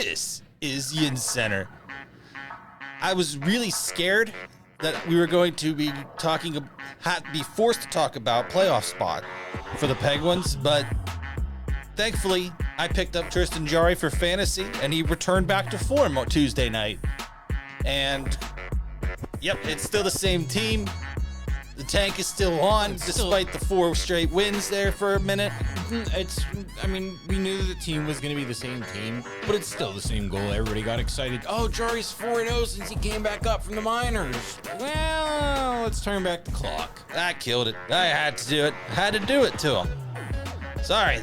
This is Yin Center. I was really scared that we were going to be be forced to talk about playoff spot for the Penguins, but thankfully I picked up Tristan Jarry for fantasy, and he returned back to form on Tuesday night. And yep, it's still the same team. The tank is still on, despite the 4 straight wins there for a minute. We knew the team was going to be the same team, but it's still the same goal. Everybody got excited. Oh, Jarry's 4-0 since he came back up from the minors. Well, let's turn back the clock. I killed it. I had to do it. Had to do it to him. Sorry.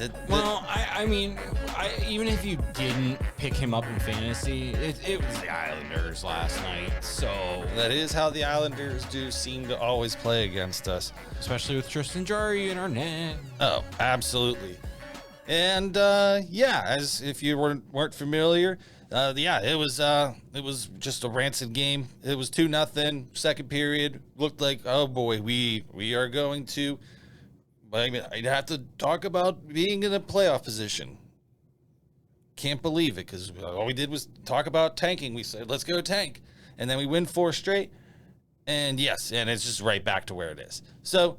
Even if you didn't pick him up in fantasy, it was the Islanders last night. So that is how the Islanders do seem to always play against us, especially with Tristan Jarry in our net. Oh, absolutely. And as if you weren't familiar, it was just a rancid game. It was 2-0. Second period looked like, oh boy, we are going to. I'd have to talk about being in a playoff position. Can't believe it, because all we did was talk about tanking. We said, let's go tank. And then we win 4 straight. And yes, and it's just right back to where it is. So,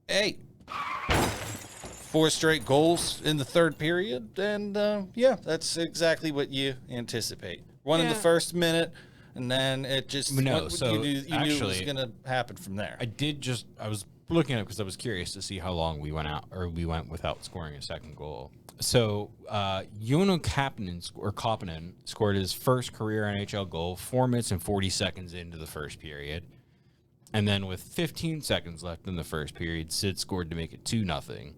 hey, 4 straight goals in the third period. And that's exactly what you anticipate. One in the first minute, and then it just, you knew it was going to happen from there. I was looking at it because I was curious to see how long we went without scoring a second goal. So, Jono Kapanen scored his first career NHL goal 4 minutes and 40 seconds into the first period. And then with 15 seconds left in the first period, Sid scored to make it 2-0.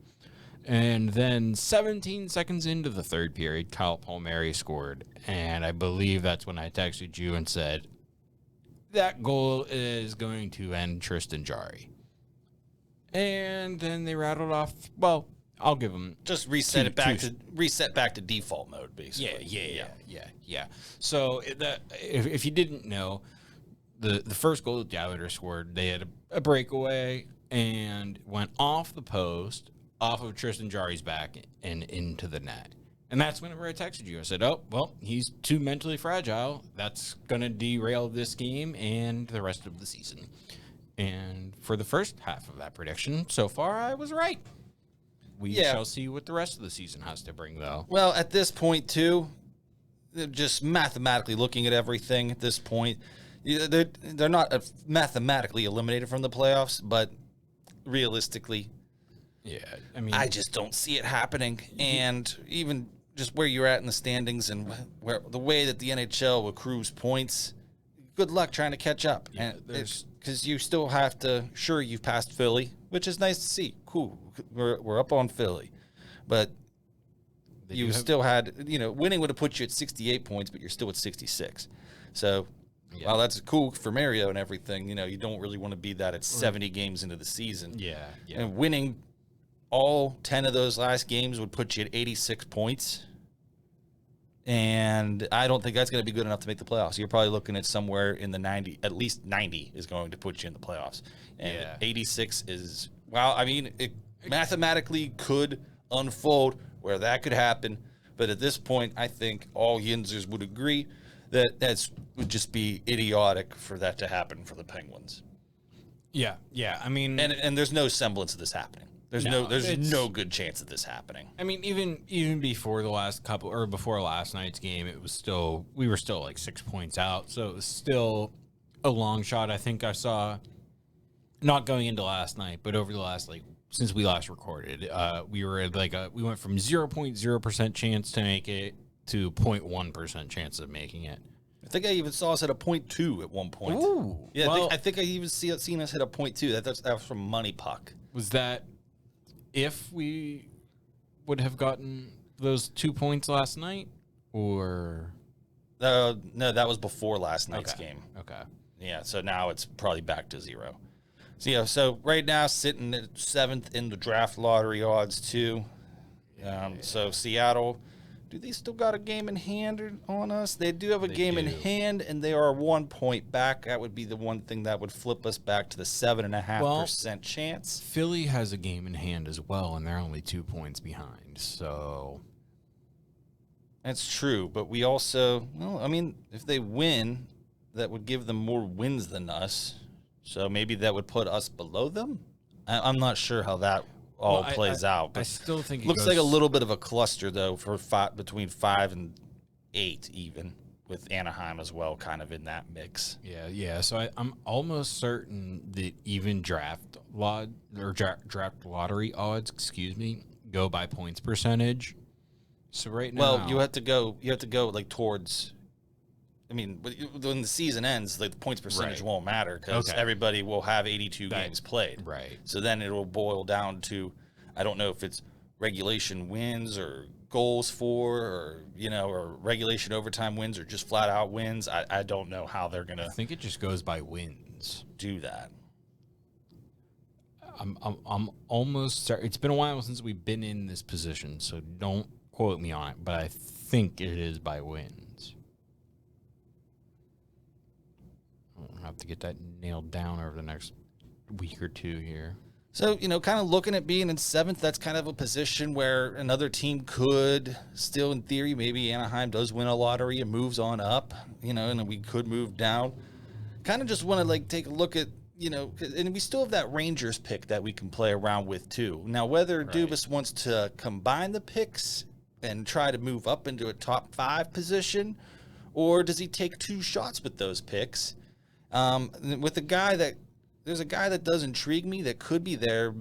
And then 17 seconds into the third period, Kyle Palmieri scored. And I believe that's when I texted you and said, that goal is going to end Tristan Jarry. And then they rattled off, well, I'll give them just reset back to default mode, basically. Yeah. So if you didn't know, the first goal that the Islanders scored, they had a breakaway and went off the post, off of Tristan Jarry's back and into the net. And that's whenever I texted you. I said, oh, well, he's too mentally fragile. That's going to derail this game and the rest of the season. And for the first half of that prediction, so far I was right. We shall see what the rest of the season has to bring, though. Well, at this point, too, just mathematically looking at everything at this point, they're not mathematically eliminated from the playoffs, but realistically, I just don't see it happening. And even just where you're at in the standings and where the way that the NHL accrues points, good luck trying to catch up. Yeah, because you still have to, sure, you've passed Philly, which is nice to see. Cool. We're up on Philly. But you still had, winning would have put you at 68 points, but you're still at 66. So, while that's cool for Mario and everything, you don't really want to be that at 70 games into the season. Yeah. And winning all 10 of those last games would put you at 86 points. And I don't think that's going to be good enough to make the playoffs. You're probably looking at somewhere in the 90, at least 90 is going to put you in the playoffs. And 86 is, it mathematically could unfold where that could happen. But at this point, I think all Yinzers would agree that would just be idiotic for that to happen for the Penguins. Yeah. And there's no semblance of this happening. There's no good chance of this happening. Even before the last couple, or before last night's game, we were still like 6 points out. So it was still a long shot. I think I saw, not going into last night, but over the last, since we last recorded, we were at we went from 0.0% chance to make it to 0.1% chance of making it. I think I even saw us at a 0.2 at one point. Ooh. Yeah, I think I even seen us hit a 0.2. That was from Money Puck. Was that if we would have gotten those 2 points last night, or? No, that was before last night's game. Okay. Yeah, so now it's probably back to 0. So right now sitting at 7th in the draft lottery odds too. So Seattle, do they still got a game in hand on us? They do have a game in hand, and they are 1 point back. That would be the one thing that would flip us back to the 7.5% chance. Philly has a game in hand as well, and they're only 2 points behind. So That's true, but we also, well, I mean, if they win, that would give them more wins than us. So maybe that would put us below them. I'm not sure how that all plays out, but I still think it looks goes, like a little bit of a cluster though for between 5 and 8, even with Anaheim as well, kind of in that mix. Yeah. So I'm almost certain that even draft lottery odds, go by points percentage. So right now, Well, you have to go like towards. I mean, when the season ends, like the points percentage won't matter because everybody will have 82 games played. Right. So then it will boil down to, I don't know if it's regulation wins or goals for, or or regulation overtime wins or just flat out wins. I don't know how they're gonna. I think it just goes by wins. Do that. I'm almost certain. It's been a while since we've been in this position, so don't quote me on it. But I think it is by wins. I'll have to get that nailed down over the next week or two here. So, kind of looking at being in 7th, that's kind of a position where another team could still, in theory, maybe Anaheim does win a lottery and moves on up, and then we could move down. Kind of just want to, take a look at, and we still have that Rangers pick that we can play around with, too. Now, whether Dubas wants to combine the picks and try to move up into a top 5 position, or does he take 2 shots with those picks? With a guy that, there's a guy that does intrigue me that could be there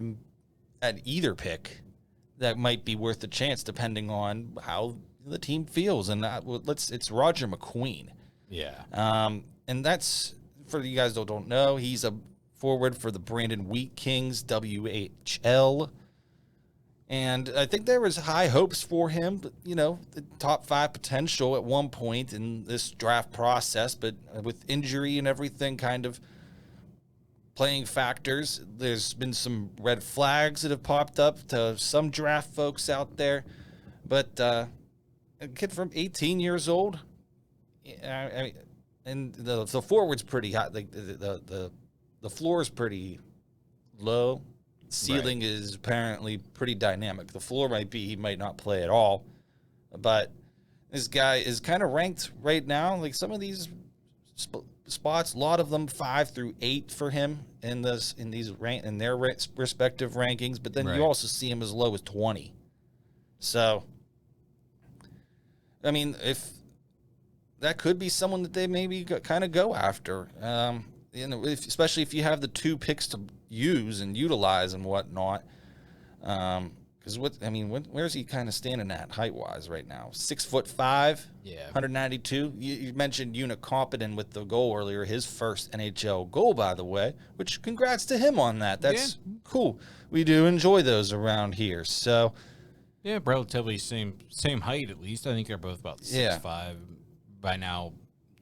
at either pick that might be worth a chance depending on how the team feels. And it's Roger McQueen. Yeah. And that's, for you guys that don't know, he's a forward for the Brandon Wheat Kings, WHL. And I think there was high hopes for him, the top 5 potential at one point in this draft process, but with injury and everything kind of playing factors, there's been some red flags that have popped up to some draft folks out there. But a kid from 18 years old, I mean, and the forward's pretty high. Like the floor is pretty low. Ceiling is apparently pretty dynamic. The floor he might not play at all, but this guy is kind of ranked right now. Like some of these spots, a lot of them 5 through 8 for him in their respective rankings. But then you also see him as low as 20. So, I mean, if that could be someone that they maybe kind of go after, especially if you have the 2 picks to use and utilize and whatnot. Because where's he kind of standing at height wise right now? 6'5", 192. You mentioned Una Koppinen with the goal earlier, his first NHL goal, by the way. Which congrats to him on that. That's cool. We do enjoy those around here. So, yeah, relatively same height at least. I think they're both about 6'5". By now,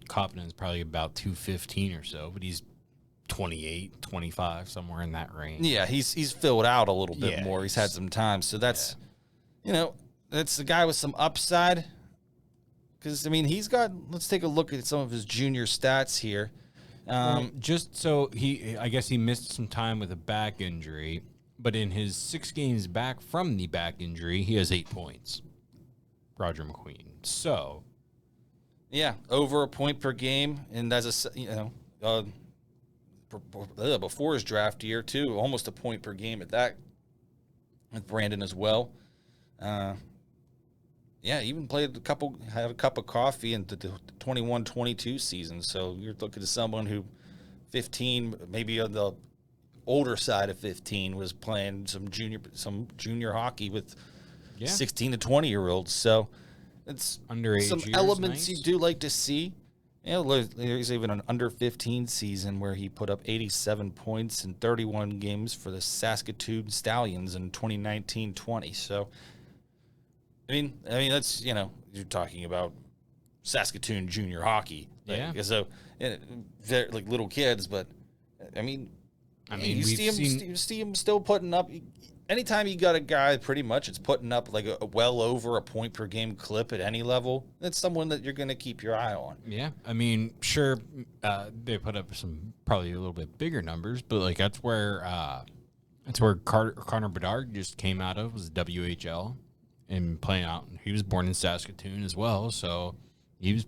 Koppenen's probably about 215 or so, but he's 28, 25, somewhere in that range. Yeah, he's filled out a little bit more. He's had some time. So that's, that's the guy with some upside. Because, he's got, let's take a look at some of his junior stats here. Just so I guess he missed some time with a back injury, but in his 6 games back from the back injury, he has 8 points. Roger McQueen. So. Yeah, over a point per game. And that's before his draft year too, almost a point per game at that with Brandon as well. Even had a cup of coffee in the 21-22 season. So you're looking at someone who 15, maybe on the older side of 15, was playing some junior hockey with 16 to 20-year-olds. So it's underage some elements you do like to see. There's even an under-15 season where he put up 87 points in 31 games for the Saskatoon Stallions in 2019-20. So, that's, you're talking about Saskatoon junior hockey. So, they're like little kids, but, you see him still putting up. Anytime you got a guy, pretty much, it's putting up like a well over a point per game clip at any level. That's someone that you're going to keep your eye on. Yeah, sure, they put up some probably a little bit bigger numbers, but that's where Connor Bedard just came out of, was WHL, and playing out. He was born in Saskatoon as well, so he was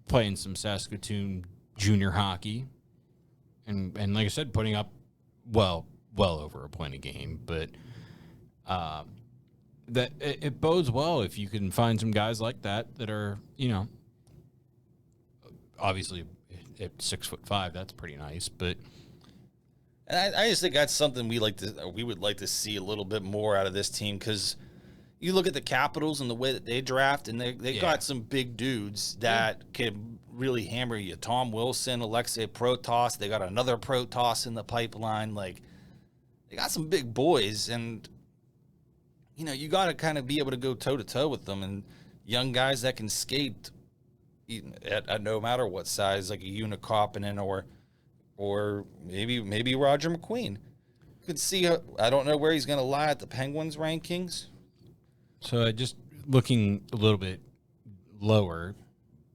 playing some Saskatoon junior hockey, and like I said, putting up well over a point a game. But that it bodes well if you can find some guys like that are, obviously at 6'5", that's pretty nice. But and I just think that's something we would like to see a little bit more out of this team, because you look at the Capitals and the way that they draft, and they got some big dudes that can really hammer you. Tom Wilson, Alexei Protas, they got another Protas in the pipeline. Like, they got some big boys, and you got to kind of be able to go toe-to-toe with them, and young guys that can skate at no matter what size, like a Unikopinen or maybe Roger McQueen. You could see, I don't know where he's going to lie at the Penguins rankings. So just looking a little bit lower,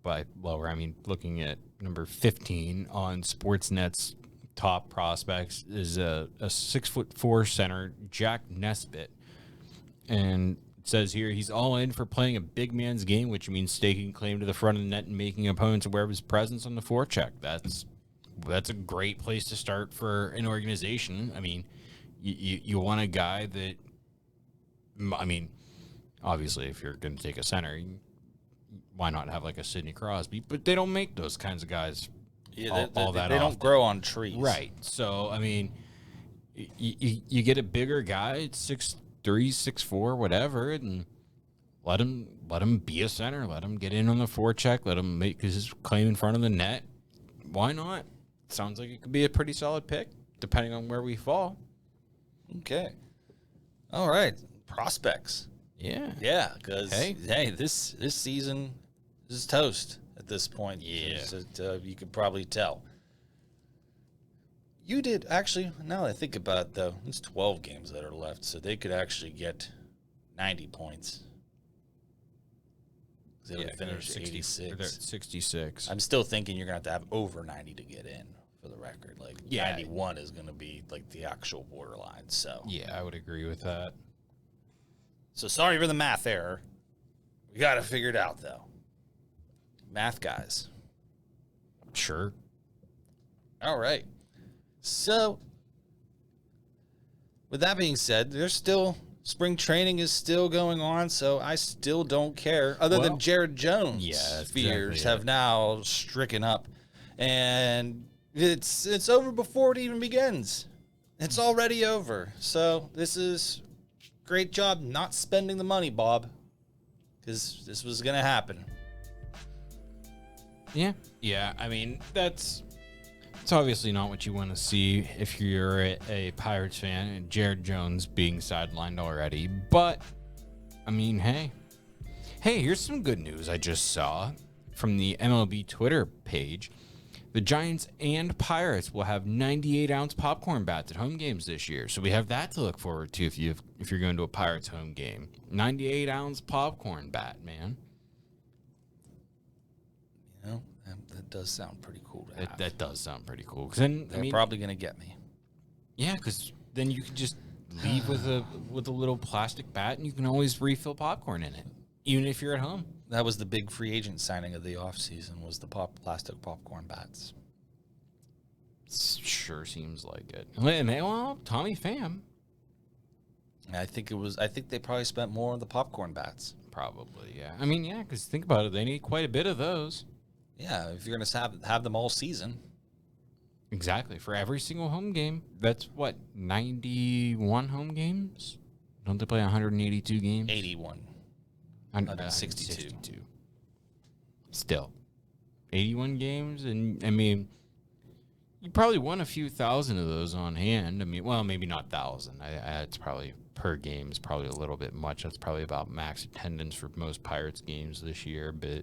by lower I mean looking at number 15 on Sportsnet's top prospects is a 6'4" center, Jack Nesbitt. And it says here he's all in for playing a big man's game, which means staking claim to the front of the net and making opponents aware of his presence on the forecheck. That's a great place to start for an organization. I mean, you want a guy that, I mean, obviously if you're going to take a center, why not have like a Sidney Crosby? But they don't make those kinds of guys all that often. They don't grow on trees. Right. So, I mean, you get a bigger guy, 6'3", 6'4", whatever, and let him be a center. Let him get in on the forecheck. Let him make his claim in front of the net. Why not? Sounds like it could be a pretty solid pick, depending on where we fall. Okay. All right. Prospects. Yeah. Yeah, because, hey, this season is toast at this point. Yeah. You could probably tell. You did, actually, now that I think about it, though, it's 12 games that are left, so they could actually get 90 points. They would finish 86. 66. I'm still thinking you're going to have over 90 to get in, for the record. Like, 91 is going to be, like, the actual borderline, so. Yeah, I would agree with that. So sorry for the math error. We got to figure it out, though. Math guys. Sure. All right. So, with that being said, there's still spring training is still going on, so I still don't care. Other than Jared Jones' fears have now stricken up, and it's over before it even begins. It's already over. So this is great job not spending the money, Bob, because this was gonna happen. Yeah. I mean, it's obviously not what you want to see if you're a Pirates fan and Jared Jones being sidelined already. But, I mean, hey, here's some good news I just saw from the MLB Twitter page. The Giants and Pirates will have 98-ounce popcorn bats at home games this year. So we have that to look forward to if you're going to a Pirates home game. 98-ounce popcorn bat, man. That does sound pretty cool to have. That does sound pretty cool. Cause then, They're probably going to get me. Yeah, because then you can just leave with a little plastic bat, and you can always refill popcorn in it, even if you're at home. That was the big free agent signing of the offseason, was the plastic popcorn bats. Sure seems like it. Well, Tommy Pham. I think they probably spent more on the popcorn bats. Probably, yeah. I mean, yeah, because think about it. They need quite a bit of those. Yeah, if you're going to have them all season. Exactly. For every single home game. That's what, 91 home games? Don't they play 182 games? 81. 162. Still. 81 games, and I mean, you probably won a few thousand of those on hand. I mean, well, maybe not 1,000. It's probably per game is probably a little bit much. That's probably about max attendance for most Pirates games this year, but...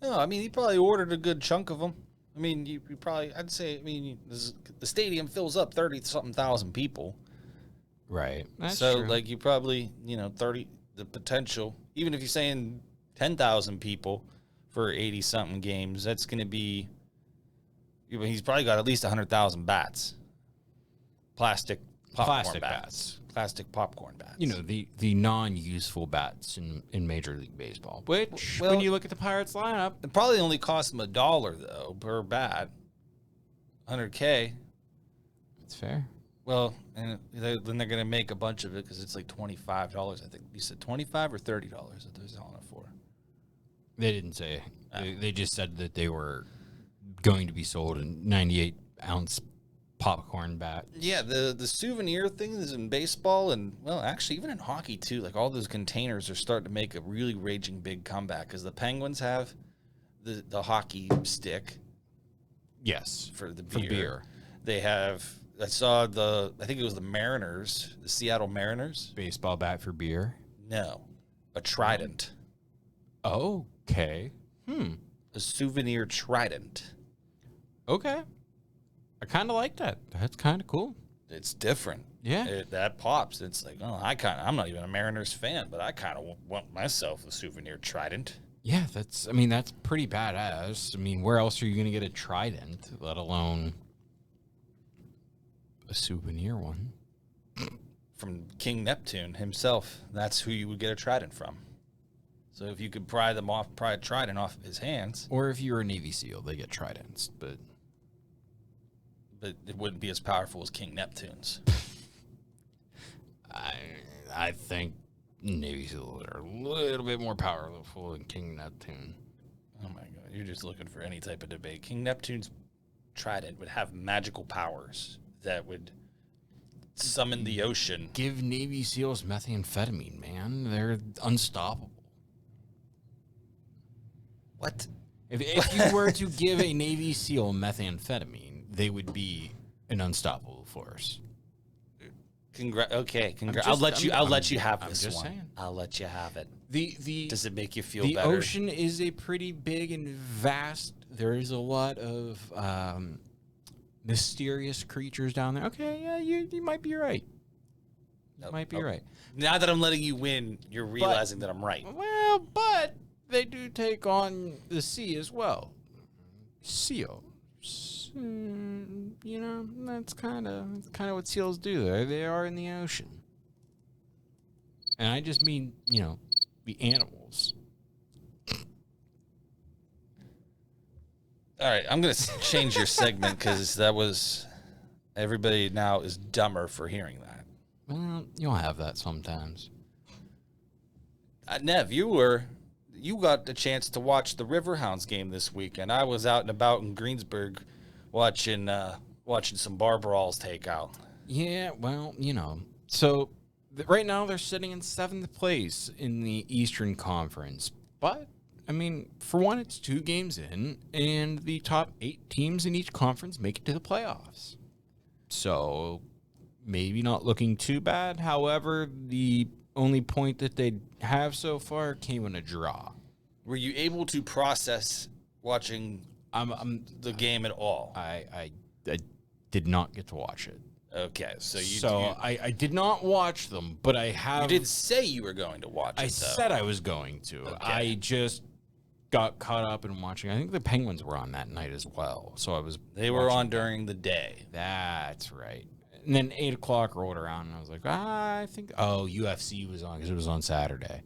No, I mean, he probably ordered a good chunk of them. I mean, you probably, I'd say, the stadium fills up 30-something thousand people. Right. That's so, true. like, you probably, 30, the potential, even if you're saying 10,000 people for 80-something games, that's going to be, he's probably got at least 100,000 bats. Plastic popcorn bats. plastic popcorn bats. You know, the non-useful bats in Major League Baseball. Which, Well, when you look at the Pirates lineup, it probably only cost them $1 though per bat. $100K. it's fair. Well, and then they're gonna make a bunch of it because it's like $25. I think you said $25 or $30 that they're selling it for. They didn't say. They just said that they were going to be sold in 98-ounce popcorn bat. Yeah, the souvenir thing is in baseball and, well, actually even in hockey too. Like all those containers are starting to make a really raging big comeback because the Penguins have the hockey stick. Yes, For the for beer. They have. I think it was the Mariners, the Seattle Mariners. Baseball bat for beer. No, a trident. Okay. A souvenir trident. Okay. I kind of like that. That's kind of cool. It's different. Yeah. That pops. It's like, oh, I'm not even a Mariners fan, but I kind of want myself a souvenir trident. Yeah, that's pretty badass. I mean, where else are you going to get a trident, let alone a souvenir one? From King Neptune himself. That's who you would get a trident from. So if you could pry a trident off of his hands. Or if you're a Navy SEAL, they get tridents, but it wouldn't be as powerful as King Neptune's. I think Navy SEALs are a little bit more powerful than King Neptune. Oh my god, you're just looking for any type of debate. King Neptune's trident would have magical powers that would summon the ocean. Give Navy SEALs methamphetamine, man. They're unstoppable. What? If you were to give a Navy SEAL methamphetamine, they would be an unstoppable force. Okay. just- I'll let you have I'm this just one. saying. I'll let you have it. The Does it make you feel the better? ocean is a pretty big and vast. There is a lot of mysterious creatures down there. Okay, yeah, you might be right. Nope. Might be right. Now that I'm letting you win, you're realizing that I'm right. Well, but they do take on the sea as well. Seals, you know, that's kind of what seals do. They are in the ocean, and I just mean, you know, the animals. All right, I'm going to change your segment because that was everybody now is dumber for hearing that. Well, you'll have that sometimes. Nev, you got the chance to watch the Riverhounds game this week, and I was out and about in Greensburg watching some bar brawls take out. Yeah, well, you know, so right now they're sitting in 7th place in the Eastern Conference, but I mean, for one, it's 2 games in, and the top 8 teams in each conference make it to the playoffs. So maybe not looking too bad. However, the only point that they have so far came in a draw. Were you able to process watching the game at all? I did not get to watch it. Okay, so I did not watch them, but I have. You did say you were going to watch it. I said I was going to. Okay. I just got caught up in watching. I think the Penguins were on that night as well, so I was. They were on during the day. That's right. And then 8 o'clock rolled around, and I was like, I think. Oh, UFC was on because it was on Saturday.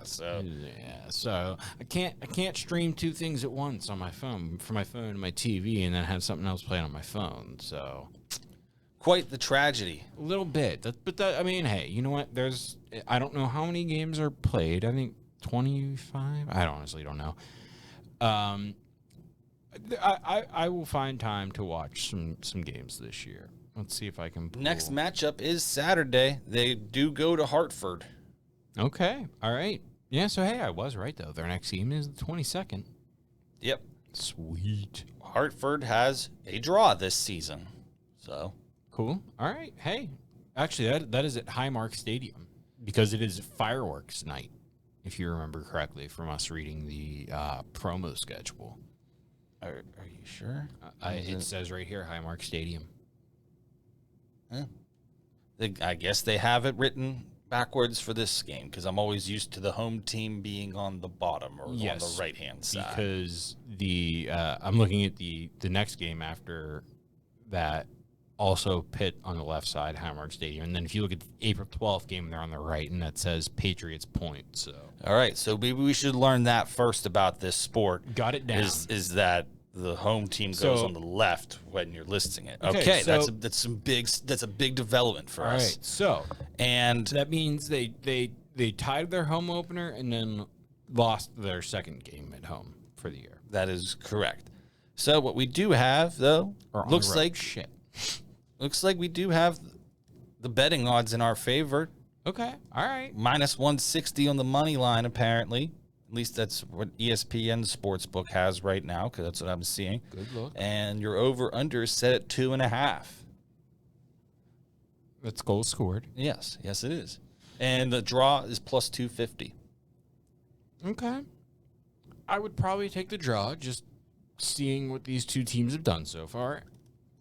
So Yeah, so I can't stream 2 things at once on my phone, from my phone to my TV, and then have something else playing on my phone. So quite the tragedy. a little bit, but I mean, hey, you know what? I don't know how many games are played. I think 25. I honestly don't know. I will find time to watch some games this year. Let's see if I can. Next matchup is Saturday. They do go to Hartford. Okay. All right. Yeah. So hey, I was right though. Their next game is the 22nd. Yep. Sweet. Hartford has a draw this season. So Cool. All right. Hey, actually, that is at Highmark Stadium because it is fireworks night, if you remember correctly from us reading the promo schedule. are you sure? It says right here, Highmark Stadium. I guess they have it written backwards for this game because I'm always used to the home team being on the bottom or on the right-hand side. Because I'm looking at the next game after that also Pitt on the left side, Highmark Stadium. And then if you look at the April 12th game, they're on the right, and that says Patriots Point. So All right, so maybe we should learn that first about this sport. got it down. Is that the home team goes So- on the left when you're listing it? Okay, Okay, so- that's a big development for All us. right, so And that means they tied their home opener and then lost their second game at home for the year. that is correct. So what we do have though Or on looks the road. like shit. looks like we do have the betting odds in our favor. Okay, all right. Minus 160 on the money line, apparently. At least that's what ESPN Sportsbook has right now, because that's what I'm seeing. Good look. And your over/under is set at 2.5. That's goal scored. Yes, it is. And the draw is plus 250. Okay. I would probably take the draw, just seeing what these two teams have done so far.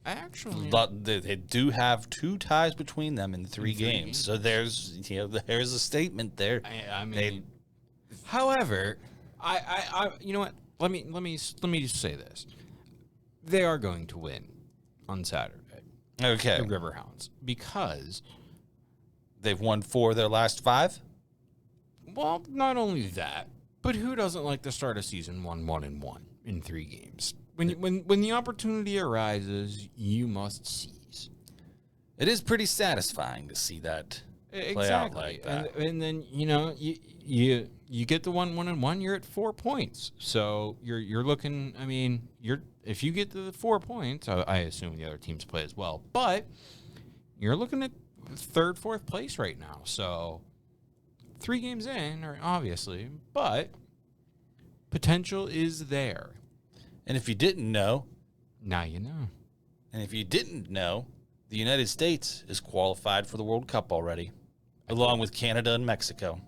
Actually, But they do have 2 ties between them in 3 3 games. games. So there's a statement there. I mean, however, I you know what? Let me just say this: they are going to win on Saturday, Okay. the Riverhounds, because They've won 4 of their last 5. well, not only that, but who doesn't like to start a season 1-1-1 in 3 games? When the opportunity arises, you must seize. It is pretty satisfying to see that play out like that. And then you get the 1-1-1, you're at 4 points. So you're looking. I mean, if you get to the 4 points, I assume the other teams play as well, but you're looking at 3rd, 4th place right now. So 3 games in, obviously, but potential is there. And if you didn't know, Now you know. the United States is qualified for the World Cup already, along with Canada and Mexico.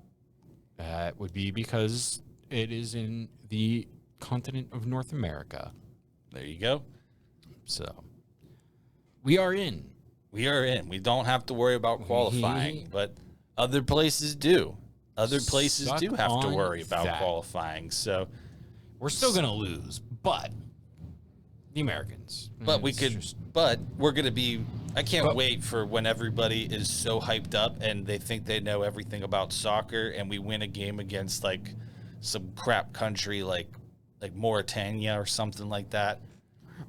That would be because it is in the continent of North America. There you go. So we are in. We are in. We don't have to worry about qualifying, but other places do. Other places Suck do have to on worry about that. qualifying. So, We're still going to lose, but the Americans. but It's just- we're going to be, I can't But- wait for when everybody is so hyped up and they think they know everything about soccer and we win a game against like some crap country like Mauritania or something like that.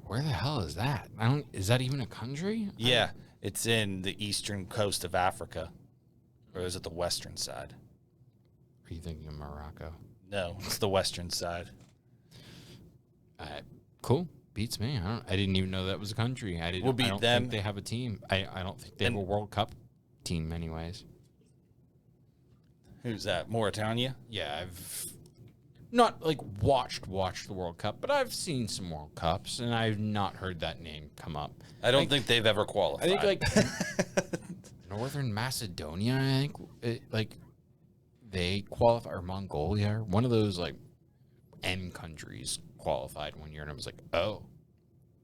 where the hell is that? Is that even a country? Yeah, it's in the eastern coast of Africa. Or is it the western side? Are you thinking of Morocco? No, it's the western side. Cool. Beats me. I didn't even know that was a country. We'll beat I don't them. think they have a team. I don't think they have a World Cup team anyways. Who's that? Mauritania? Yeah, I've not like watched the World Cup, but I've seen some World Cups, and I've not heard that name come up. I don't think they've ever qualified. I think like Northern Macedonia. I think they qualify, or Mongolia, or one of those like N countries qualified one year, and I was like, oh,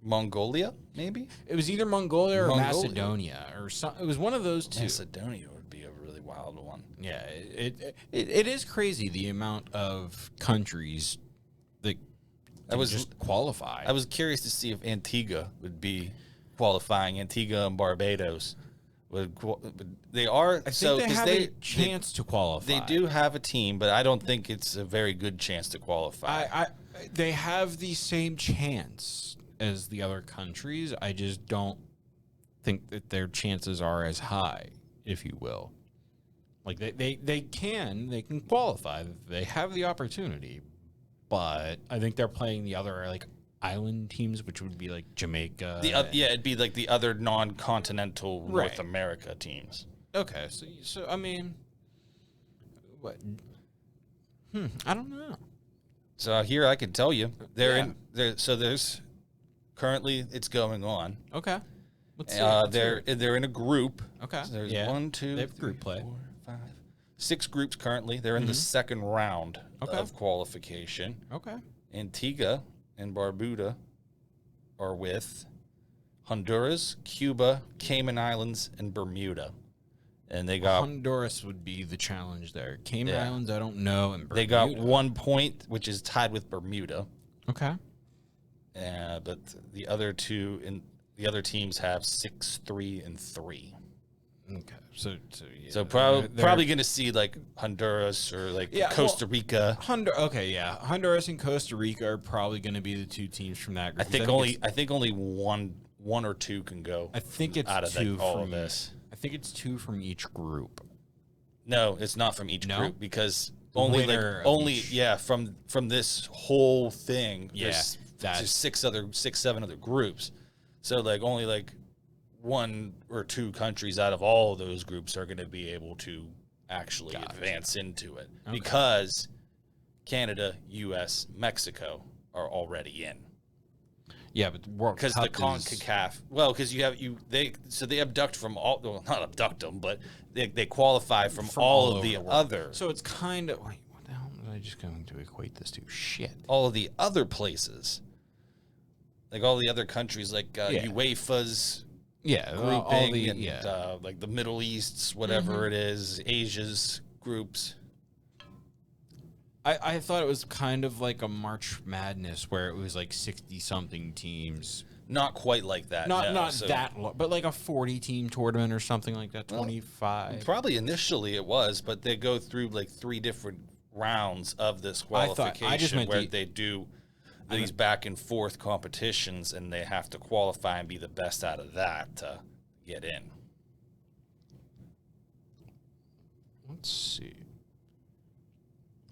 Mongolia, maybe? it was either Mongolia or Mongolia. Macedonia, or some. It was one of those two. Macedonia would be a really wild one. Yeah, it is crazy the amount of countries that just qualify. I was curious to see if Antigua would be qualifying. Antigua and Barbados they are. I think they have a chance to qualify. They do have a team, but I don't think it's a very good chance to qualify. They have the same chance as the other countries. I just don't think that their chances are as high, if you will. Like they can qualify. They have the opportunity, but I think they're playing the other like island teams, which would be like Jamaica. It'd be like the other non-continental North Right. America teams. Okay, so I mean, what? I don't know. So here I can tell you, they're Yeah. in there. So there's currently it's going on. Okay, let's see. Let's hear They're in a group. it. Okay. So there's Yeah. 1, 2, They have 3, group play. 4, 5, 6 groups currently. They're in the second round Okay. of qualification. Okay. Antigua and Barbuda are with Honduras, Cuba, Cayman Islands, and Bermuda. And they got Honduras would be the challenge there. Cayman Yeah. Islands, I don't know. And they got Bermuda. 1 point, which is tied with Bermuda. Okay. But the other two the other teams have 6, 3, and 3. Okay, so yeah, So they're- probably going to see like Honduras or like Costa Rica. Honduras and Costa Rica are probably going to be the two teams from that group. I think only one or two can go. I think it's out of two all from of this. I think it's two from each group. No, it's not from each No? group because winner of each. from this whole thing. Yeah, there's 7 other groups. So like only like 1 or 2 countries out of all of those groups are going to be able to actually advance into it because Canada, U.S., Mexico are already in. Yeah, but the World Cup Because the CONCACAF, well, because they abduct from all, well, not abduct them, but they qualify from all of the other. So it's kind of, wait, what the hell was I just going to equate this to? Shit. All of the other places, like all the other countries, like UEFA's grouping and like the Middle East's, whatever it is, Asia's groups. I thought it was kind of like a March Madness where it was like 60-something teams. Not quite like that. But like a 40-team tournament or something like that, 25. Probably initially it was, but they go through like 3 different rounds of this qualification where they do these back and forth competitions, and they have to qualify and be the best out of that to get in. Let's see.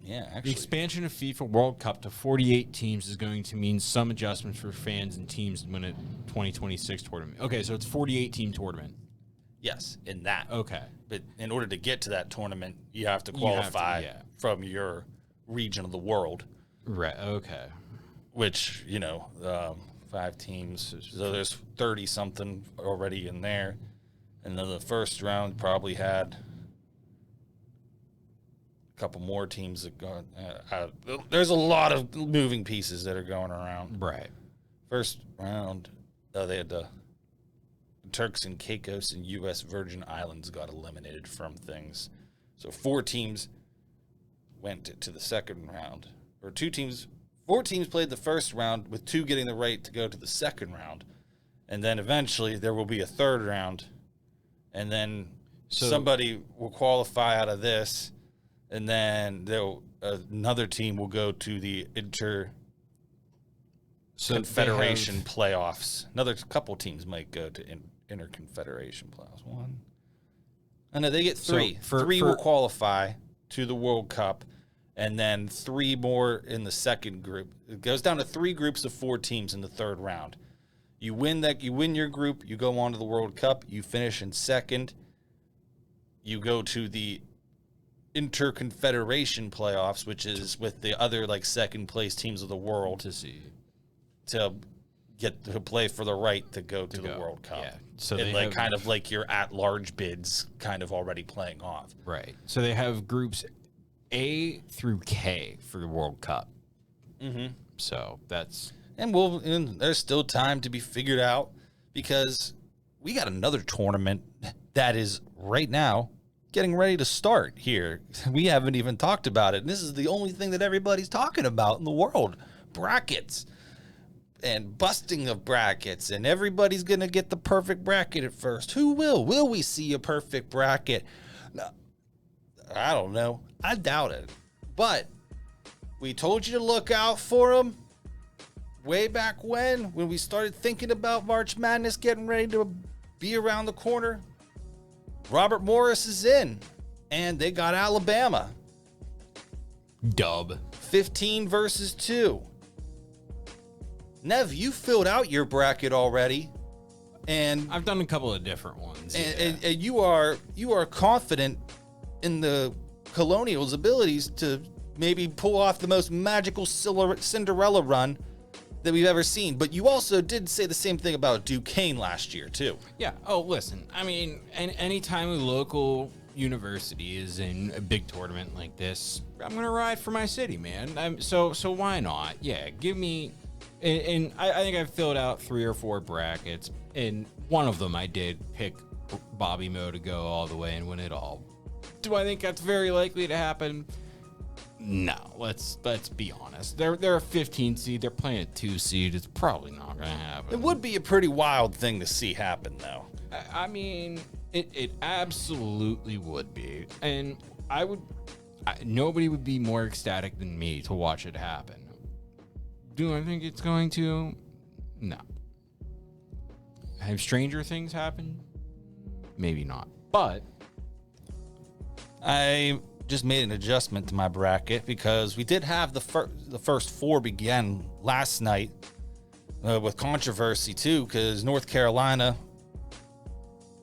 Yeah, actually. The expansion of FIFA World Cup to 48 teams is going to mean some adjustments for fans and teams when it 2026 tournament. Okay, so it's 48-team tournament. Yes, in that. Okay. But in order to get to that tournament, you have to qualify from your region of the world. Right, okay. Which, 5 teams. So there's 30-something already in there. And then the first round probably had couple more teams that go. There's a lot of moving pieces that are going around. Right. First round, they had the Turks and Caicos and U.S. Virgin Islands got eliminated from things. So 4 teams went to the second round, or 4 teams played the first round with 2 getting the right to go to the second round, and then eventually there will be a third round, and then somebody will qualify out of this. And then another team will go to the Confederation playoffs. Another couple teams might go to Interconfederation playoffs. 1. I know they get 3. So 3 will qualify to the World Cup, and then 3 more in the second group. It goes down to 3 groups of 4 teams in the third round. You win your group, you go on to the World Cup, you finish in second, you go to the Interconfederation playoffs, which is with the other like second place teams of the world to get to play for the right to go to the World Cup. Yeah. So and like kind of like your at-large bids kind of already playing off. Right. So they have groups A through K for the World Cup. Mm-hmm. So that's and there's still time to be figured out because we got another tournament that is right now getting ready to start here. We haven't even talked about it. And this is the only thing that everybody's talking about in the world. Brackets and busting of brackets. And everybody's going to get the perfect bracket at first. Who will? Will we see a perfect bracket? No, I don't know. I doubt it. But we told you to look out for them way back when we started thinking about March Madness getting ready to be around the corner. Robert Morris is in, and they got Alabama. Dub. 15 versus 2. Nev, you filled out your bracket already, and I've done a couple of different ones. And you are confident in the Colonials' abilities to maybe pull off the most magical Cinderella run that we've ever seen. But you also did say the same thing about Duquesne last year, too. Yeah. Oh, listen. I mean, anytime a local university is in a big tournament like this, I'm going to ride for my city, man. So why not? Yeah, give me... And I think I've filled out 3 or 4 brackets. And one of them I did pick Bobby Moe to go all the way and win it all. Do I think that's very likely to happen? No, let's be honest. They're a 15 seed. They're playing a 2 seed. It's probably not going to happen. It would be a pretty wild thing to see happen, though. I mean, it absolutely would be, and nobody would be more ecstatic than me to watch it happen. Do I think it's going to? No. Have stranger things happen? Maybe not. But I just made an adjustment to my bracket because we did have the first 4 begin last night with controversy too, because North Carolina,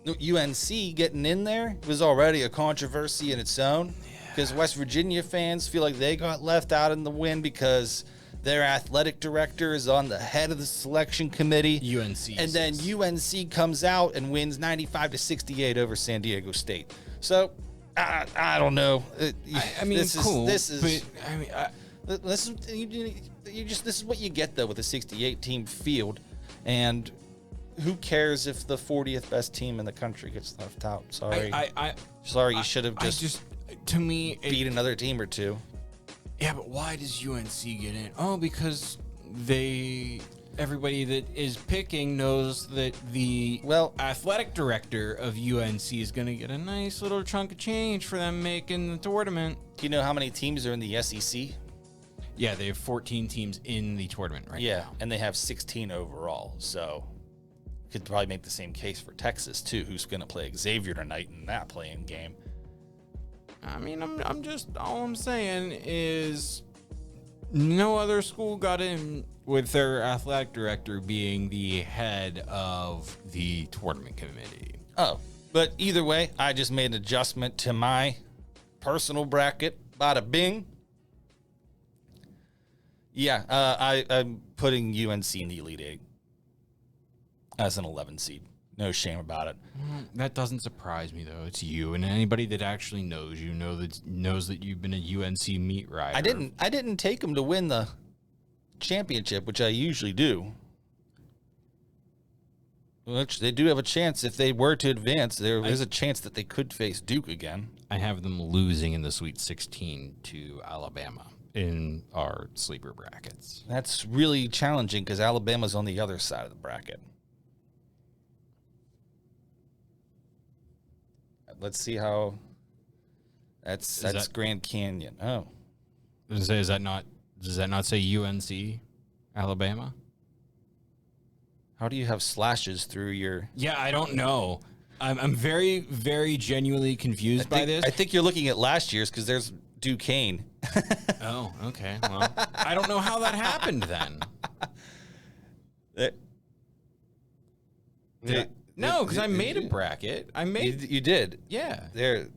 UNC getting in there was already a controversy in its own, because West Virginia fans feel like they got left out in the win because their athletic director is on the head of the selection committee. UNC. And then UNC comes out and wins 95-68 over San Diego State. So I don't know. I mean, cool. This is what you get though with a 68 team field, and who cares if the 40th best team in the country gets left out? Sorry, you should have just to me beat another team or two. Yeah, but why does UNC get in? Oh, because everybody that is picking knows that the athletic director of UNC is going to get a nice little chunk of change for them making the tournament. Do you know how many teams are in the SEC? Yeah, they have 14 teams in the tournament right now. Yeah, and they have 16 overall. So you could probably make the same case for Texas too, who's going to play Xavier tonight in that playing game. I mean, all I'm saying is no other school got in with their athletic director being the head of the tournament committee. Oh, but either way, I just made an adjustment to my personal bracket. Bada bing. Yeah, I'm putting UNC in the Elite Eight as an 11 seed. No shame about it. That doesn't surprise me though. It's you, and anybody that actually knows you knows that you've been a UNC meat rider. I didn't take them to win the championship, which I usually do. Which they do have a chance if they were to advance. There is a chance that they could face Duke again. I have them losing in the Sweet 16 to Alabama in our sleeper brackets. That's really challenging because Alabama's on the other side of the bracket. Let's see how. That's Grand Canyon. Oh, does that not say UNC, Alabama? How do you have slashes through your? Yeah, I don't know. I'm very, very genuinely confused by this. I think you're looking at last year's because there's Duquesne. Oh, okay. Well, I don't know how that happened then. No, because I made a bracket. You did. Yeah. There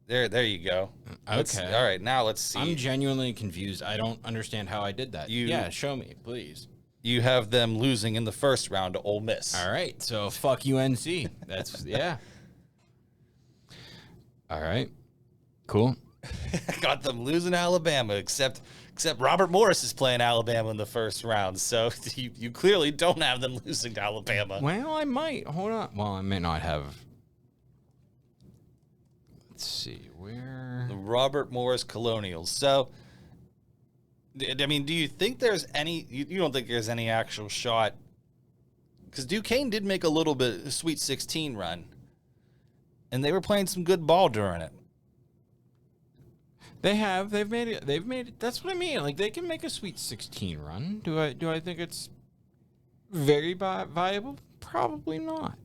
you go. Okay. All right, now let's see. I'm genuinely confused. I don't understand how I did that. Yeah, show me, please. You have them losing in the first round to Ole Miss. All right, so fuck UNC. That's yeah. All right, cool. Got them losing to Alabama, except Robert Morris is playing Alabama in the first round, so you clearly don't have them losing to Alabama. Well, I might. Hold on. Well, I may not have. Let's see where the Robert Morris Colonials. So, I mean, do you think there's any? You don't think there's any actual shot? Because Duquesne did make a little bit of Sweet 16 run, and they were playing some good ball during it. They have. They've made it. That's what I mean. Like, they can make a Sweet 16 run. Do I think it's very viable? Probably not.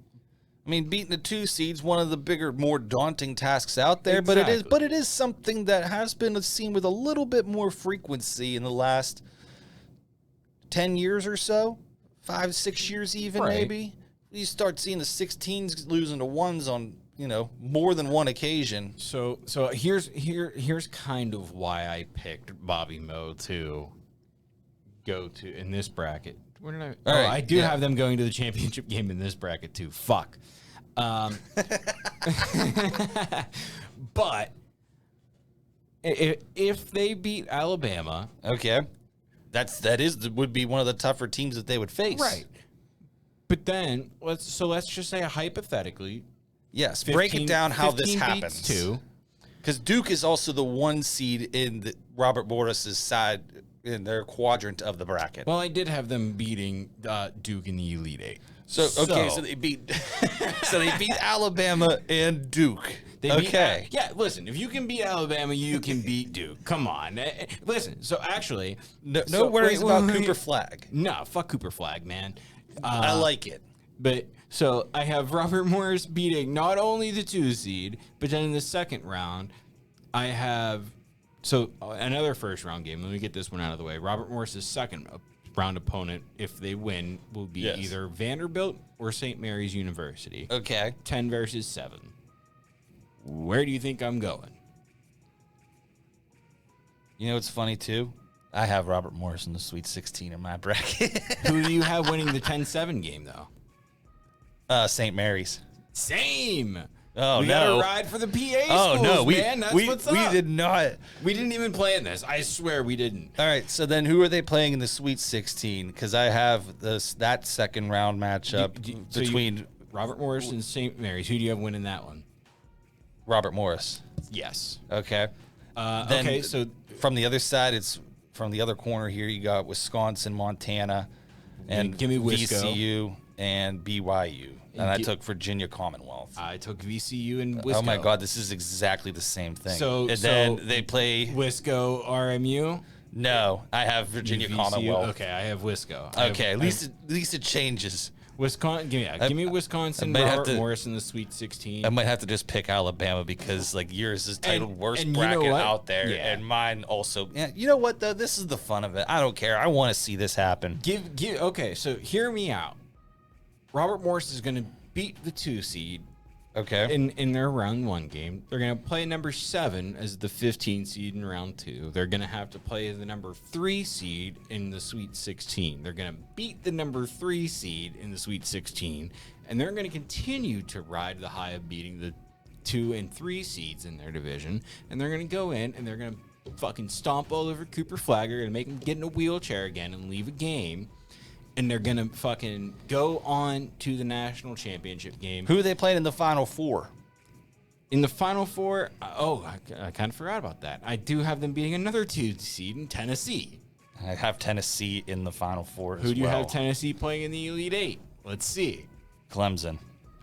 I mean, beating the 2 seeds, one of the bigger, more daunting tasks out there. Exactly. But it is something that has been seen with a little bit more frequency in the last 10 years or so, 5-6 years even, right. Maybe. You start seeing the 16s losing to 1s on, more than one occasion. So here's kind of why I picked Bobby Moe to go to in this bracket. Where did I? Right, I do have them going to the championship game in this bracket too. Fuck. But if they beat Alabama, okay, would be one of the tougher teams that they would face. right? But then let's just say hypothetically. Yes, break it down how this happens. 2, Because Duke is also the 1 seed in Robert Morris's side in their quadrant of the bracket. Well, I did have them beating Duke in the Elite Eight. So they beat Alabama and Duke. Listen, if you can beat Alabama, you can beat Duke. Come on. Listen, so actually... No worries about Cooper Flag. No, fuck Cooper Flag, man. I like it. But, so, I have Robert Morris beating not only the 2 seed, but then in the second round, I have... So, another first-round game. Let me get this one out of the way. Robert Morris's second round opponent, if they win, will be either Vanderbilt or St. Mary's University. Okay. 10 versus 7. Where do you think I'm going? You know what's funny, too? I have Robert Morris in the Sweet 16 in my bracket. Who do you have winning the 10-7 game, though? St. Mary's. Same. Oh, we got to ride for the PA schools, man. That's what's up. We did not. We didn't even plan this. I swear we didn't. All right, so then who are they playing in the Sweet 16? Because I have that second round matchup between Robert Morris and St. Mary's. Who do you have winning that one? Robert Morris. Yes. Okay. Okay, so from the other side, from the other corner here, you got Wisconsin, Montana, and give me Wisco. VCU and BYU. And I took Virginia Commonwealth. I took VCU and Wisco. Oh my God, this is exactly the same thing. Then they play Wisco RMU. No, I have Virginia VCU. Commonwealth. Okay, I have Wisco. At least it changes. Wisconsin. Give me Wisconsin. Robert Morris in the Sweet 16. I might have to just pick Alabama because yours is titled worst bracket you know out there, and mine also. Yeah, you know what though? This is the fun of it. I don't care. I want to see this happen. Okay, so hear me out. Robert Morris is going to beat the 2 seed. Okay. In their round 1 game, they're going to play number 7 as the 15 seed in round 2. They're going to have to play the number 3 seed in the Sweet 16. They're going to beat the number 3 seed in the Sweet 16, and they're going to continue to ride the high of beating the 2 and 3 seeds in their division. And they're going to go in and they're going to fucking stomp all over Cooper Flagger and make him get in a wheelchair again and leave a game. And they're going to fucking go on to the national championship game. Who are they playing in the Final Four? In the Final Four, I kind of forgot about that. I do have them beating another 2 seed in Tennessee. I have Tennessee in the Final Four as well. Who do you have Tennessee playing in the Elite Eight? Let's see. Clemson.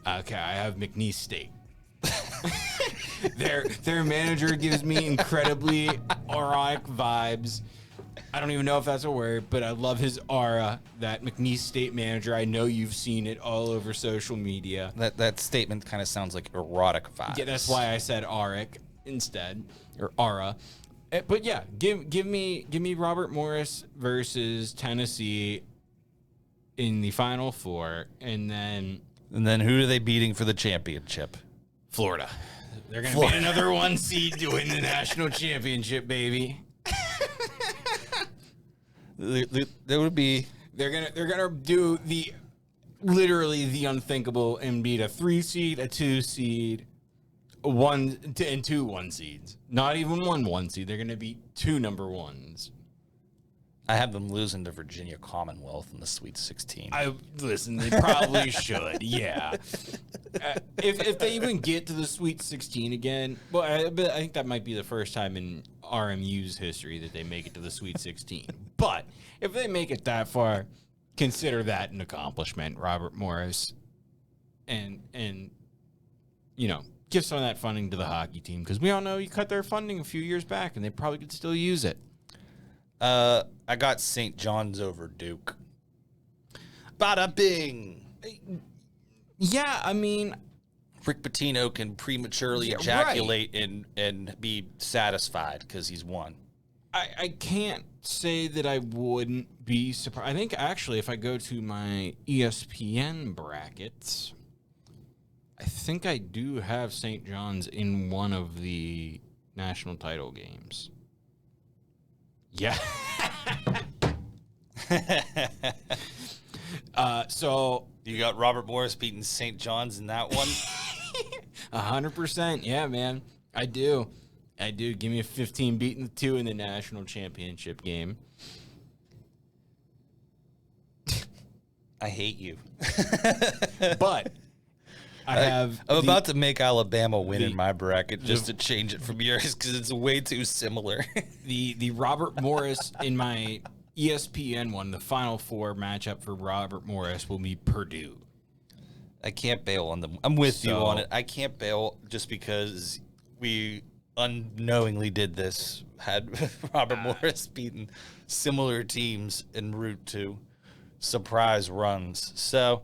Okay, I have McNeese State. Their manager gives me incredibly auric vibes. I don't even know if that's a word, but I love his aura. That McNeese State manager. I know you've seen it all over social media. That statement kind of sounds like erotic vibes. Yeah, that's why I said auric instead, or aura. But yeah, give me Robert Morris versus Tennessee in the Final Four, and then who are they beating for the championship? Florida. They're gonna beat another 1 seed to win the national championship, baby. There would be. They're gonna do literally the unthinkable and beat a 3 seed, a 2 seed, 1 and 2 1 seeds. Not even 1 seed. They're gonna beat 2 number 1s. I have them losing to Virginia Commonwealth in the Sweet 16. Listen, they probably should. Yeah. If they even get to the Sweet 16 again, well, I think that might be the first time in RMU's history that they make it to the Sweet 16. But if they make it that far, consider that an accomplishment, Robert Morris, and give some of that funding to the hockey team, because we all know you cut their funding a few years back, and they probably could still use it. I got St. John's over Duke. Bada bing. Yeah, I mean, Rick Pitino can prematurely ejaculate and be satisfied because he's won. I can't say that I wouldn't be surprised. I think actually, if I go to my ESPN brackets, I think I do have St. John's in one of the national title games. Yeah. So you got Robert Morris beating St. John's in that one? 100%. Yeah, man. I do. Give me a 15 beating the 2 in the national championship game. I hate you. But I'm about to make Alabama win in my bracket just to change it from yours because it's way too similar. the Robert Morris in my ESPN one, the Final Four matchup for Robert Morris will be Purdue. I can't bail on them. I'm with you on it. I can't bail just because we unknowingly did this. Had Robert Morris beaten similar teams en route to surprise runs. So,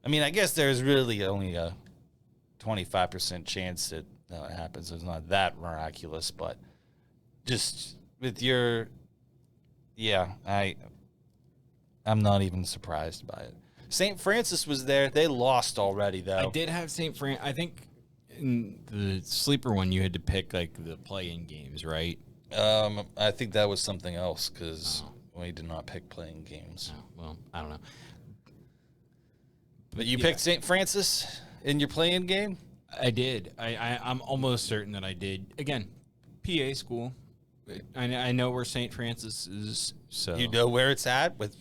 I mean, I guess there's really only a 25% chance that it happens. It's not that miraculous, but just with your, I'm not even surprised by it. St. Francis was there. They lost already, though. I did have St. Fran. I think in the sleeper one, you had to pick like the play-in games, right? I think that was something else because we did not pick playing games. Oh, well, I don't know. But you picked St. Francis in your playing game? I did. I'm almost certain that I did. Again, PA school. I know where St. Francis is. So you know where it's at with.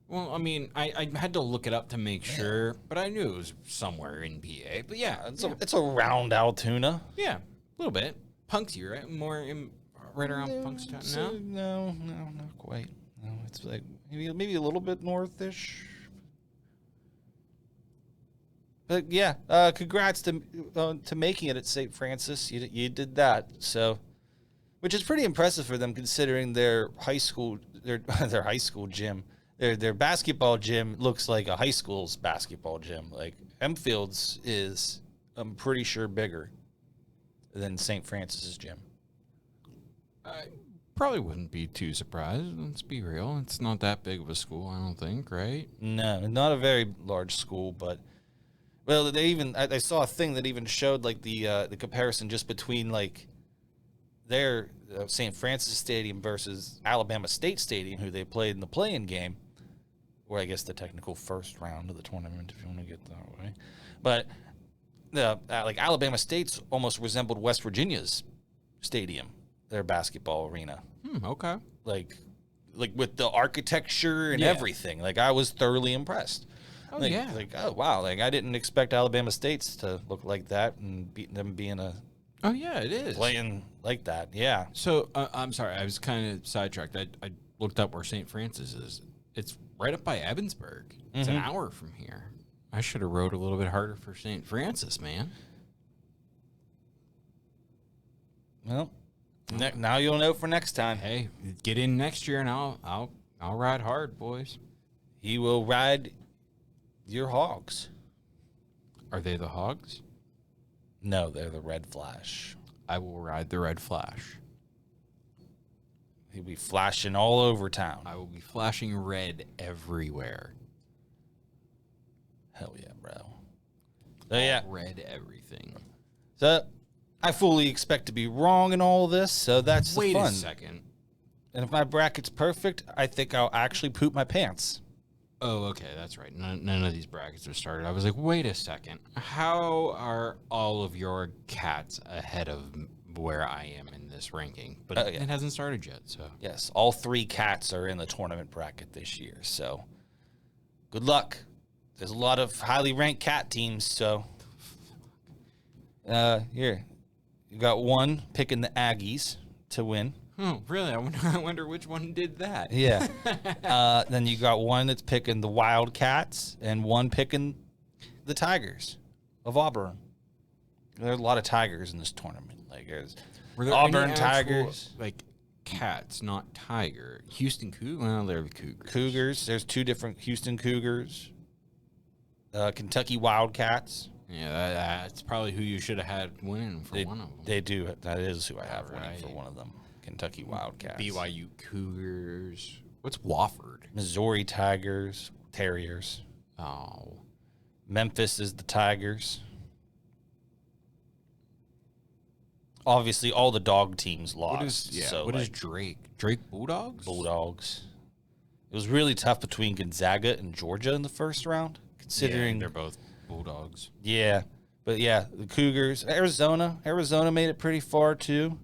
Well, I mean, I had to look it up to make sure, but I knew it was somewhere in PA. But yeah, it's around Altoona. Yeah, a little bit. Punksy, right? Right around Punkstown. No, not quite. No, it's like maybe a little bit northish. But yeah, congrats to making it at St. Francis. You did that, so which is pretty impressive for them considering their high school their high school gym. Their basketball gym looks like a high school's basketball gym. Like Hempfield's is, I'm pretty sure, bigger than St. Francis's gym. I probably wouldn't be too surprised. Let's be real. It's not that big of a school, I don't think, right? No, not a very large school, but well, I saw a thing that even showed like the comparison just between like their St. Francis Stadium versus Alabama State Stadium, who they played in the play-in game, or I guess the technical first round of the tournament, if you want to get that way. But like Alabama State's almost resembled West Virginia's stadium, their basketball arena. Okay. Like with the architecture and everything. Like I was thoroughly impressed. Oh, Like, oh wow, like I didn't expect Alabama State's to look like that and them being a. Oh yeah, it is playing like that. Yeah. So I'm sorry, I was kind of sidetracked. I looked up where St. Francis is. It's right up by Evansburg. It's an hour from here. I should have rode a little bit harder for St. Francis, man. Well, now you'll know for next time. Hey, get in next year, and I'll ride hard, boys. He will ride your hogs. Are they the hogs? No, they're the Red Flash. I will ride the Red Flash. He'll be flashing all over town. I will be flashing red everywhere. Hell yeah, bro. So yeah, red everything. So I fully expect to be wrong in all of this, so that's the fun. Wait a second. And if my bracket's perfect, I think I'll actually poop my pants. Oh, okay, that's right. None of these brackets are started. I was like, wait a second. How are all of your cats ahead of where I am in this ranking? But it hasn't started yet, so. Yes, all 3 cats are in the tournament bracket this year, so good luck. There's a lot of highly ranked cat teams, so here. You got one picking the Aggies to win. Oh, really? I wonder which one did that. Yeah. Then you got one that's picking the Wildcats and one picking the Tigers of Auburn. There are a lot of Tigers in this tournament. Like there's Auburn Tigers. Like cats, not tiger. Houston Cougars? Well, they're the Cougars. Cougars. There's 2 different Houston Cougars. Kentucky Wildcats. Yeah, that's probably who you should have had winning for one of them. They do. That is who I have winning for one of them. Kentucky Wildcats. BYU Cougars. What's Wofford? Missouri Tigers. Terriers. Oh. Memphis is the Tigers. Obviously, all the dog teams lost. What is Drake? Drake Bulldogs? Bulldogs. It was really tough between Gonzaga and Georgia in the first round, considering they're both Bulldogs. Yeah, but yeah, the Cougars. Arizona made it pretty far too,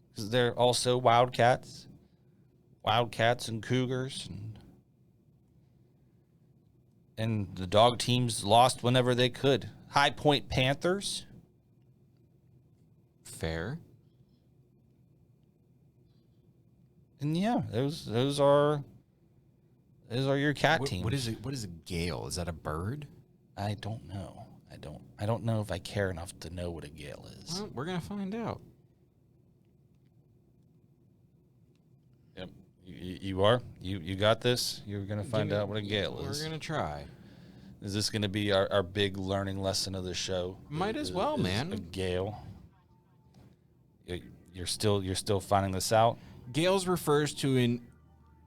because they're also Wildcats and Cougars, and the dog teams lost whenever they could. High Point Panthers. Fair. And yeah, those are your cat teams. What is it? What is a gale? Is that a bird? I don't know. I don't know if I care enough to know what a gale is. Well, we're gonna find out. Yep. You are? You got this? You're gonna find out what a gale is. We're gonna try. Is this gonna be our big learning lesson of the show? Might as well, man. A gale. You're still finding this out? Gales refers to an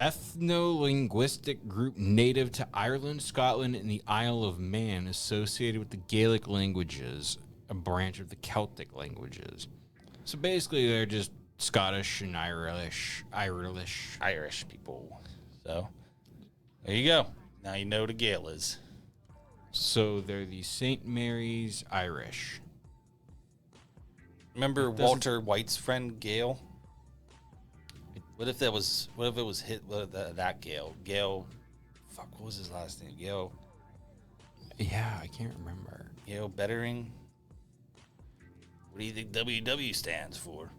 ethno-linguistic group native to Ireland, Scotland, and the Isle of Man, associated with the Gaelic languages, a branch of the Celtic languages. So basically, they're just Scottish and Irish people. So there you go. Now you know what a gale is. So they're the St. Mary's Irish. Remember Walter White's friend Gail? What if it was that Gail? Gail, fuck, what was his last name? Gail. Yeah, I can't remember. Gail Bettering. What do you think WW stands for?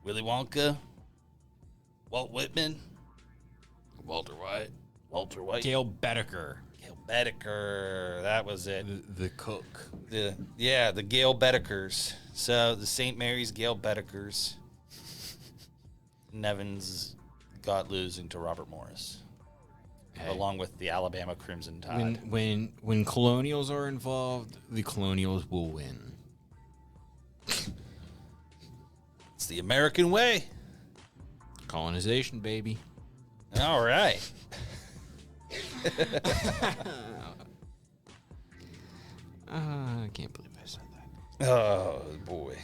Willy Wonka? Walt Whitman? Walter White? Walter White? Gail Bedecker. Gail Bedecker. That was it. The cook. The Gail Bedekers. So the St. Mary's Gail Bedekers. Nevins got losing to Robert Morris, along with the Alabama Crimson Tide. When colonials are involved, the colonials will win. It's the American way. Colonization, baby. All right. I can't believe I said that. Oh boy.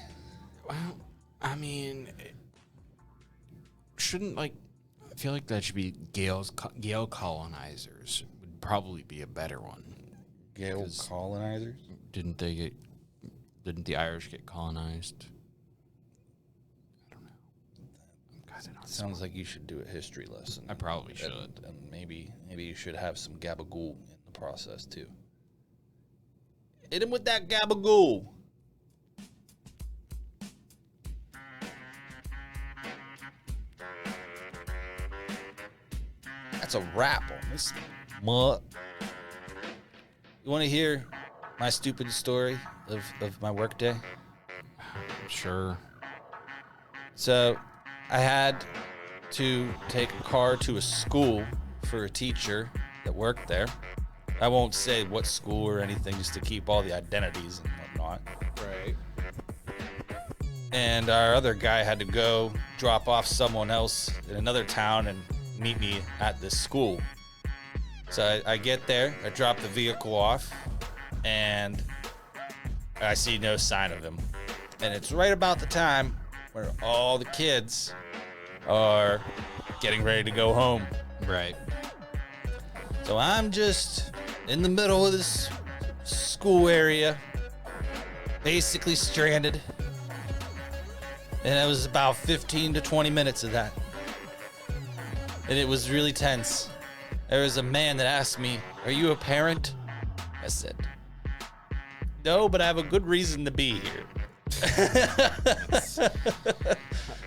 Well, I mean, shouldn't I feel like that should be Gale colonizers would probably be a better one. Gale colonizers? Didn't the Irish get colonized? I don't know. I'm kind of not Sounds like you should do a history lesson. I probably should. And maybe you should have some gabagool in the process too. Hit him with that gabagool. That's a wrap on this mutt. You want to hear my stupid story of my workday? Sure. So I had to take a car to a school for a teacher that worked there. I won't say what school or anything just to keep all the identities and whatnot. Right. And our other guy had to go drop off someone else in another town and meet me at this school. So I get there, I drop the vehicle off, and I see no sign of him. And it's right about the time where all the kids are getting ready to go home. Right. So I'm just in the middle of this school area, basically stranded. And it was about 15 to 20 minutes of that. And it was really tense. There was a man that asked me, "Are you a parent?" I said, "No, but I have a good reason to be here."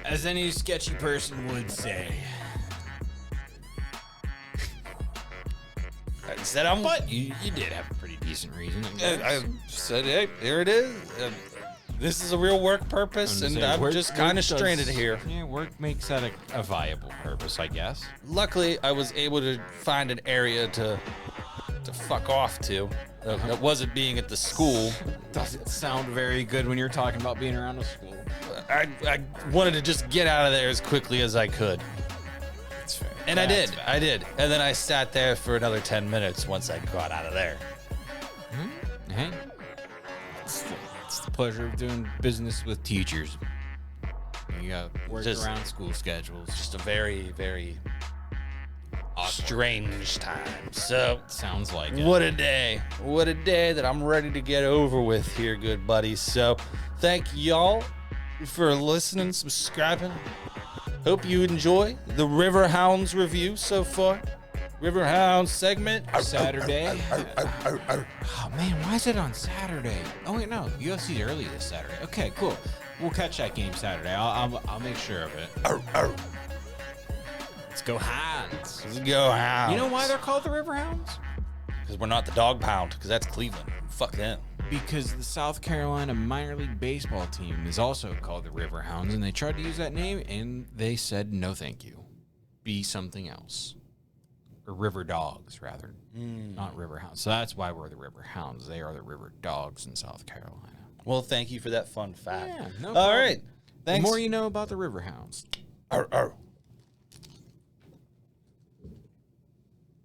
As any sketchy person would say. I said, But you did have a pretty decent reason. I said, "Hey, here it is. This is a real work purpose, and I'm just kind of stranded here." Yeah, work makes that a viable purpose, I guess. Luckily, I was able to find an area to fuck off to. That wasn't being at the school. Doesn't sound very good when you're talking about being around a school. I wanted to just get out of there as quickly as I could. That's fair. And I did. And then I sat there for another 10 minutes once I got out of there. Hey, it's the pleasure of doing business with teachers. You got to work Just- around school schedules. Just a very, very strange time. So, Sounds like it. what a day. What a day that I'm ready to get over with here, good buddies. So, thank y'all for listening, subscribing. Hope you enjoy the Riverhounds review so far. Riverhounds segment. Saturday. Oh man, why is it on Saturday? Oh wait, no, UFC's early this Saturday. Okay, cool. We'll catch that game Saturday. I'll make sure of it. Let's go Hounds. Let's go Hounds. You know why they're called the Riverhounds? Because we're not the Dog Pound, because that's Cleveland. Fuck them. Because the South Carolina minor league baseball team is also called the Riverhounds, and they tried to use that name, and they said no thank you. Be something else. Or River Dogs, rather. Not Riverhounds. So that's why we're the Riverhounds. They are the River Dogs in South Carolina. Well, thank you for that fun fact. Yeah, no All problem. right. Thanks. The more you know about the Riverhounds. Arr, arr.